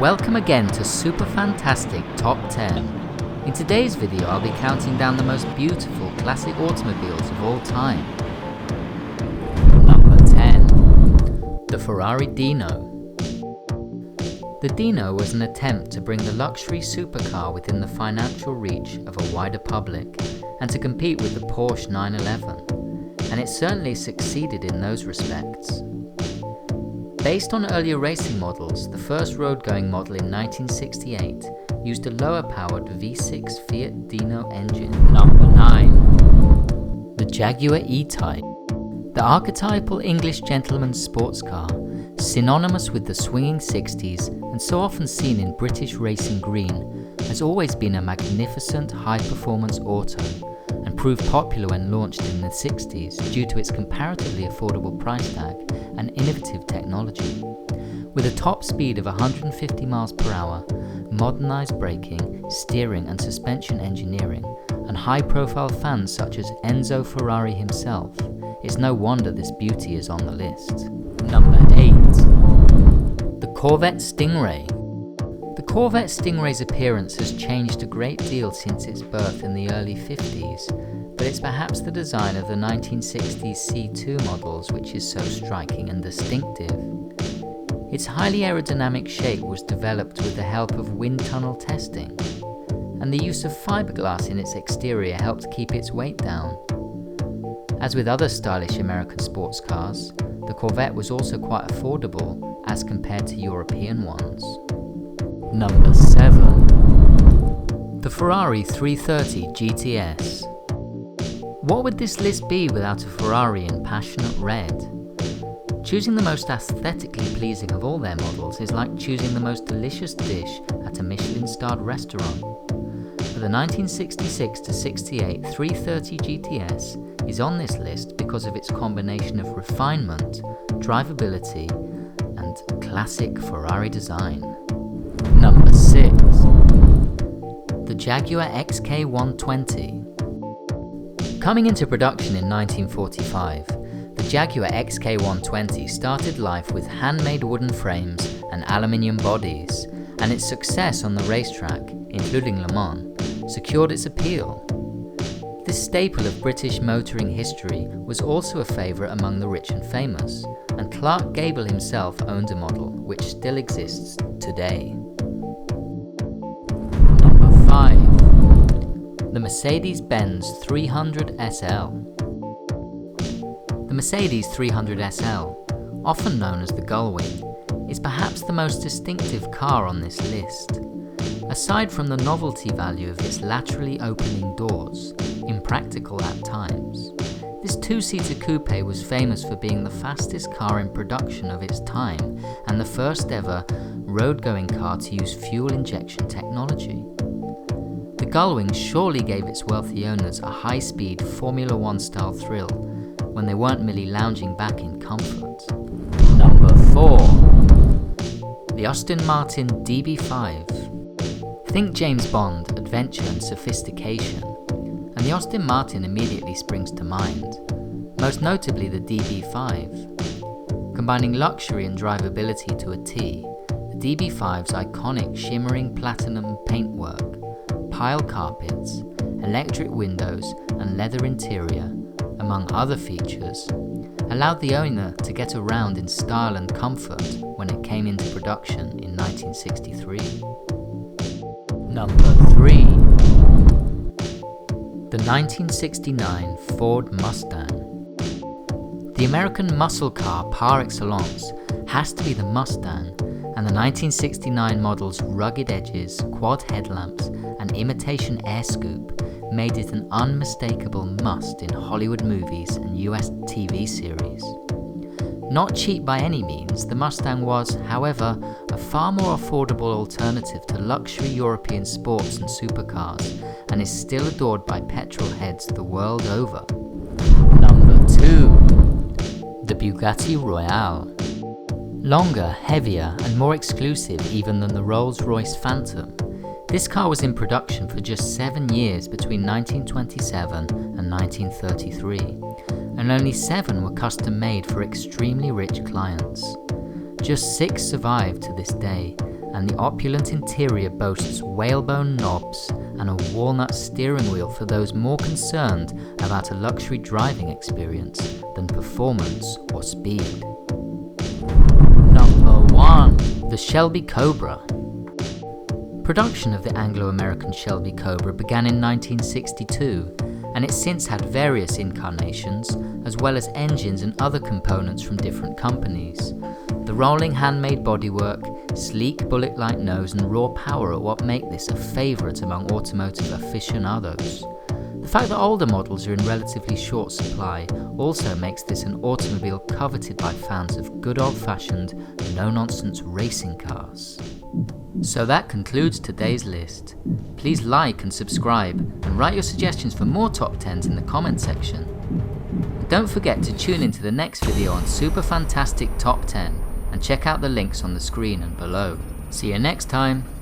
Welcome again to Super Fantastic Top 10. In today's video I'll be counting down the most beautiful classic automobiles of all time. Number 10. The Ferrari Dino. The Dino was an attempt to bring the luxury supercar within the financial reach of a wider public and to compete with the Porsche 911, and it certainly succeeded in those respects. Based on earlier racing models, the first road-going model in 1968 used a lower-powered V6 Fiat Dino engine. Number 9. The Jaguar EType. The archetypal English gentleman's sports car, synonymous with the swinging 60s and so often seen in British racing green, has always been a magnificent high-performance auto and proved popular when launched in the 60s due to its comparatively affordable price tag and innovative technology. With a top speed of 150 miles per hour, modernized braking, steering and suspension engineering, and high-profile fans such as Enzo Ferrari himself, it's no wonder this beauty is on the list. Number 8. The Corvette Stingray. The Corvette Stingray's appearance has changed a great deal since its birth in the early 50s, but it's perhaps the design of the 1960s C2 models which is so striking and distinctive. Its highly aerodynamic shape was developed with the help of wind tunnel testing, and the use of fiberglass in its exterior helped keep its weight down. As with other stylish American sports cars, the Corvette was also quite affordable as compared to European ones. Number 7. The Ferrari 330 GTS. What would this list be without a Ferrari in passionate red? Choosing the most aesthetically pleasing of all their models is like choosing the most delicious dish at a Michelin-starred restaurant. But the 1966-68 330 GTS is on this list because of its combination of refinement, drivability, and classic Ferrari design. Number 6. The Jaguar XK120. Coming into production in 1945, the Jaguar XK120 started life with handmade wooden frames and aluminium bodies, and its success on the racetrack, including Le Mans, secured its appeal. This staple of British motoring history was also a favourite among the rich and famous, and Clark Gable himself owned a model which still exists today. Number 5. The Mercedes-Benz 300 SL. The Mercedes 300 SL, often known as the Gullwing, is perhaps the most distinctive car on this list. Aside from the novelty value of its laterally opening doors, impractical at times, this two-seater coupe was famous for being the fastest car in production of its time and the first ever road-going car to use fuel injection technology. The Gullwing surely gave its wealthy owners a high-speed Formula One style thrill when they weren't merely lounging back in comfort. Number 4. The Aston Martin DB5. Think James Bond, adventure and sophistication, and the Aston Martin immediately springs to mind, most notably the DB5. Combining luxury and drivability to a T, the DB5's iconic shimmering platinum paintwork, pile carpets, electric windows and leather interior, among other features, allowed the owner to get around in style and comfort when it came into production in 1963. Number 3. The 1969 Ford Mustang. The American muscle car par excellence has to be the Mustang, and the 1969 model's rugged edges, quad headlamps, and imitation air scoop made it an unmistakable must in Hollywood movies and US TV series. Not cheap by any means, the Mustang was, however, a far more affordable alternative to luxury European sports and supercars, and is still adored by petrol heads the world over. Number 2. The Bugatti Royale. Longer, heavier, and more exclusive even than the Rolls-Royce Phantom, this car was in production for just 7 years between 1927 and 1933, and only 7 were custom made for extremely rich clients. Just 6 survive to this day, and the opulent interior boasts whalebone knobs and a walnut steering wheel for those more concerned about a luxury driving experience than performance or speed. Number 1. The Shelby Cobra. Production of the Anglo-American Shelby Cobra began in 1962, and it's since had various incarnations, as well as engines and other components from different companies. The rolling handmade bodywork, sleek bullet-like nose and raw power are what make this a favourite among automotive aficionados. The fact that older models are in relatively short supply also makes this an automobile coveted by fans of good old-fashioned, no-nonsense racing cars. So that concludes today's list. Please like and subscribe, and write your suggestions for more top 10s in the comment section. And don't forget to tune into the next video on Super Fantastic Top 10, and check out the links on the screen and below. See you next time!